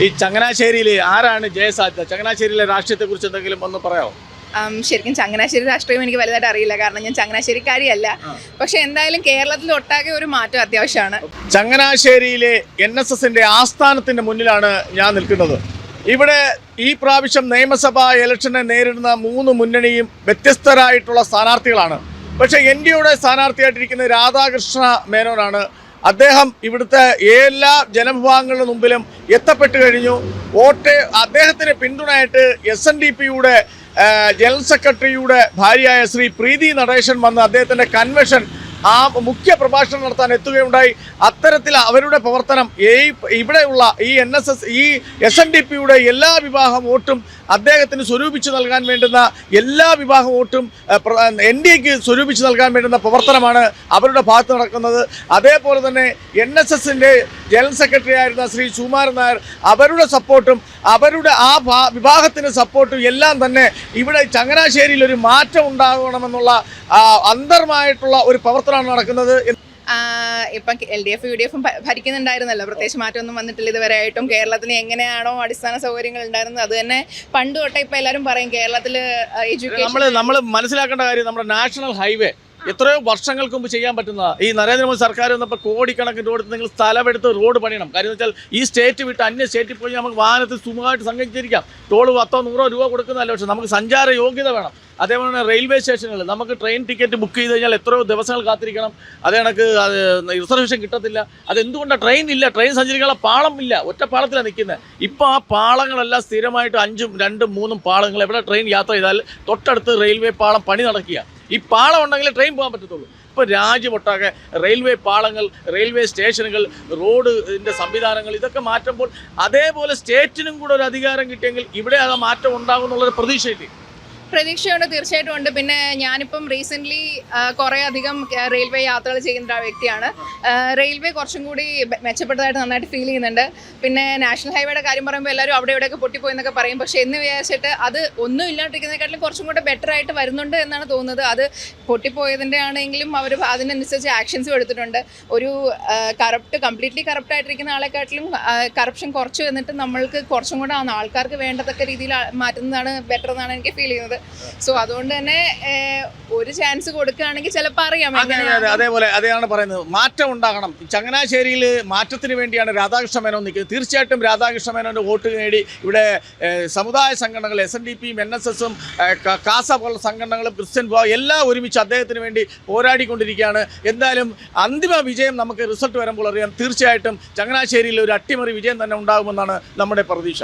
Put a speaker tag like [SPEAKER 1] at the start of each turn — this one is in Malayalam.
[SPEAKER 1] ഈ ചങ്ങനാശ്ശേരിയിൽ ആരാണ് ജയസാധ്യത? ചങ്ങനാശ്ശേരിയിലെ രാഷ്ട്രീയത്തെക്കുറിച്ച് എന്തെങ്കിലും ഒന്ന് പറയാമോ?
[SPEAKER 2] ശരിക്കും ചങ്ങനാശ്ശേരി രാഷ്ട്രീയം എനിക്ക് വലുതായിട്ട് അറിയില്ല, കാരണം ഞാൻ ചങ്ങനാശ്ശേരിക്കാരിയല്ല. പക്ഷെ എന്തായാലും കേരളത്തിൽ ഒട്ടാകെ ഒരു മാറ്റം അത്യാവശ്യമാണ്.
[SPEAKER 1] ചങ്ങനാശ്ശേരിയിലെ NSSന്റെ ആസ്ഥാനത്തിന്റെ മുന്നിലാണ് ഞാൻ നിൽക്കുന്നത്. ഇവിടെ ഈ പ്രാവശ്യം നിയമസഭാ ഇലക്ഷനെ നേരിടുന്ന 3 മുന്നണിയും വ്യത്യസ്തരായിട്ടുള്ള സ്ഥാനാർത്ഥികളാണ്. പക്ഷേ NDAയുടെ സ്ഥാനാർത്ഥിയായിട്ടിരിക്കുന്നത് രാധാകൃഷ്ണ മേനോനാണ്. അദ്ദേഹം ഇവിടുത്തെ എല്ലാ ജനവിഭാഗങ്ങളുടെ മുമ്പിലും എത്തപ്പെട്ട് കഴിഞ്ഞു. അദ്ദേഹത്തിന് പിന്തുണയായിട്ട് SNDPയുടെ ജനറൽ സെക്രട്ടറിയുടെ ഭാര്യയായ ശ്രീ പ്രീതി നടേശൻ വന്ന് അദ്ദേഹത്തിൻ്റെ കൺവെൻഷൻ മുഖ്യ പ്രഭാഷണം നടത്താൻ എത്തുകയുണ്ടായി. അത്തരത്തിൽ അവരുടെ പ്രവർത്തനം ഇവിടെയുള്ള ഈ SNDPയുടെ എല്ലാ വിഭാഗം വോട്ടും അദ്ദേഹത്തിന് സ്വരൂപിച്ച് നൽകാൻ വേണ്ടുന്ന എല്ലാ വിഭാഗം വോട്ടും NDAക്ക് സ്വരൂപിച്ച് നൽകാൻ വേണ്ടുന്ന പ്രവർത്തനമാണ് അവരുടെ ഭാഗത്ത് നടക്കുന്നത്. അതേപോലെ തന്നെ NSSന്റെ ജനറൽ സെക്രട്ടറി ആയിരുന്ന ശ്രീ സുകുമാരൻ നായർ, അവരുടെ സപ്പോർട്ടും അവരുടെ ആ വിഭാഗത്തിൻ്റെ സപ്പോർട്ടും എല്ലാം തന്നെ ഇവിടെ ചങ്ങനാശ്ശേരിയിൽ ഒരു മാറ്റം ഉണ്ടാകണമെന്നുള്ള അന്തർമായിട്ടുള്ള ഒരു പ്രവർത്തനമാണ് നടക്കുന്നത്.
[SPEAKER 2] ഇപ്പം LDF UDF ഭരിക്കുന്നുണ്ടായിരുന്നല്ലോ, പ്രത്യേകിച്ച് മാറ്റമൊന്നും വന്നിട്ടില്ല ഇതുവരെ ആയിട്ടും. കേരളത്തിന് എങ്ങനെയാണോ അടിസ്ഥാന സൗകര്യങ്ങൾ ഉണ്ടായിരുന്നത് അത് തന്നെ പണ്ട് തൊട്ടേ ഇപ്പം എല്ലാവരും പറയും കേരളത്തിൽ എഡ്യൂക്കേഷൻ. നമ്മൾ
[SPEAKER 1] മനസ്സിലാക്കേണ്ട കാര്യം, നമ്മുടെ നാഷണൽ ഹൈവേ എത്രയോ വർഷങ്ങൾക്ക് മുമ്പ് ചെയ്യാൻ പറ്റുന്ന ഈ നരേന്ദ്രമോദി സർക്കാർ വന്നപ്പോൾ കോടിക്കണക്കിന് റോഡ് നിങ്ങൾ സ്ഥലമെടുത്ത് റോഡ് പണിയണം. കാര്യം എന്ന് വെച്ചാൽ ഈ സ്റ്റേറ്റ് വിട്ട് അന്യ സ്റ്റേറ്റിൽ പോയി നമുക്ക് വാഹനത്തിൽ സുഖമായിട്ട് സഞ്ചരിക്കാം. ടോള് 10-100 രൂപ കൊടുക്കുന്നതല്ല, പക്ഷേ നമുക്ക് സഞ്ചാര യോഗ്യത വേണം. അതേപോലെ തന്നെ റെയിൽവേ സ്റ്റേഷനുകൾ നമുക്ക് ട്രെയിൻ ടിക്കറ്റ് ബുക്ക് ചെയ്ത് കഴിഞ്ഞാൽ എത്രയോ ദിവസങ്ങൾ കാത്തിരിക്കണം. അത് കണക്ക് റിസർവേഷൻ കിട്ടത്തില്ല. അതെന്തുകൊണ്ടാണ്? ട്രെയിൻ ഇല്ല, ട്രെയിൻ സഞ്ചരിക്കാനുള്ള പാളം ഇല്ല, ഒറ്റ പാളത്തിലാണ് നിൽക്കുന്നത്. ഇപ്പോൾ ആ പാളങ്ങളെല്ലാം സ്ഥിരമായിട്ട് 5, 2, 3 പാളങ്ങൾ എവിടെ ട്രെയിൻ യാത്ര ചെയ്താൽ തൊട്ടടുത്ത് റെയിൽവേ പാളം പണി നടക്കുക. ഈ പാളം ഉണ്ടെങ്കിൽ ട്രെയിൻ പോകാൻ പറ്റത്തുള്ളൂ. ഇപ്പോൾ രാജ്യമൊട്ടാകെ റെയിൽവേ പാളങ്ങൾ, റെയിൽവേ സ്റ്റേഷനുകൾ, റോഡിൻ്റെ സംവിധാനങ്ങൾ ഇതൊക്കെ മാറ്റുമ്പോൾ അതേപോലെ സ്റ്റേറ്റിനും കൂടെ ഒരു അധികാരം കിട്ടിയെങ്കിൽ ഇവിടെ അത് മാറ്റം ഉണ്ടാകും എന്നുള്ളൊരു പ്രതീക്ഷയില്ലേ?
[SPEAKER 2] പ്രതീക്ഷയുണ്ട്, തീർച്ചയായിട്ടും ഉണ്ട്. പിന്നെ ഞാനിപ്പം റീസെൻ്റ്ലി കുറേ അധികം റെയിൽവേ യാത്രകൾ ചെയ്യുന്ന വ്യക്തിയാണ്. റെയിൽവേ കുറച്ചും കൂടി മെച്ചപ്പെട്ടതായിട്ട് നന്നായിട്ട് ഫീൽ ചെയ്യുന്നുണ്ട്. പിന്നെ നാഷണൽ ഹൈവേയുടെ കാര്യം പറയുമ്പോൾ എല്ലാവരും അവിടെ ഇവിടെയൊക്കെ പൊട്ടിപ്പോയി എന്നൊക്കെ പറയും. പക്ഷേ എന്ന് വിചാരിച്ചിട്ട് അത് ഒന്നും ഇല്ലാണ്ടിരിക്കുന്നതിനെക്കാട്ടിലും കുറച്ചും കൂടെ ബെറ്റർ ആയിട്ട് വരുന്നുണ്ട് എന്നാണ് തോന്നുന്നത്. അത് പൊട്ടിപ്പോയതിൻ്റെ ആണെങ്കിലും അവർ അതിനനുസരിച്ച് ആക്ഷൻസും എടുത്തിട്ടുണ്ട്. ഒരു കംപ്ലീറ്റ്ലി കറപ്റ്റ് ആയിട്ടിരിക്കുന്ന ആളെക്കാട്ടിലും കറപ്ഷൻ കുറച്ച് വന്നിട്ട് നമ്മൾക്ക് കുറച്ചും കൂടെ ആൾക്കാർക്ക് വേണ്ടതൊക്കെ രീതിയിൽ മാറ്റുന്നതാണ് ബെറ്റർ എന്നാണ് എനിക്ക് ഫീൽ ചെയ്യുന്നത്. സോ അതുകൊണ്ട് തന്നെ ഒരു ചാൻസ് കൊടുക്കുകയാണെങ്കിൽ ചിലപ്പോൾ അറിയാം.
[SPEAKER 1] അതേപോലെ അതാണ് പറയുന്നത്, മാറ്റം ഉണ്ടാകണം. ചങ്ങനാശ്ശേരിയിൽ മാറ്റത്തിന് വേണ്ടിയാണ് രാധാകൃഷ്ണ മേനോൻ നിൽക്കുന്നത്. തീർച്ചയായിട്ടും രാധാകൃഷ്ണ മേനോൻ്റെ വോട്ട് നേടി ഇവിടെ സമുദായ സംഘടനകൾ SNDPയും NSSും കാസ പോലുള്ള സംഘടനകളും ക്രിസ്ത്യൻ എല്ലാം ഒരുമിച്ച് അദ്ദേഹത്തിന് വേണ്ടി പോരാടിക്കൊണ്ടിരിക്കുകയാണ്. എന്തായാലും അന്തിമ വിജയം നമുക്ക് റിസൾട്ട് വരുമ്പോൾ അറിയാം. തീർച്ചയായിട്ടും ചങ്ങനാശ്ശേരിയിൽ ഒരു അട്ടിമറി വിജയം തന്നെ ഉണ്ടാകുമെന്നാണ് നമ്മുടെ പ്രതീക്ഷ.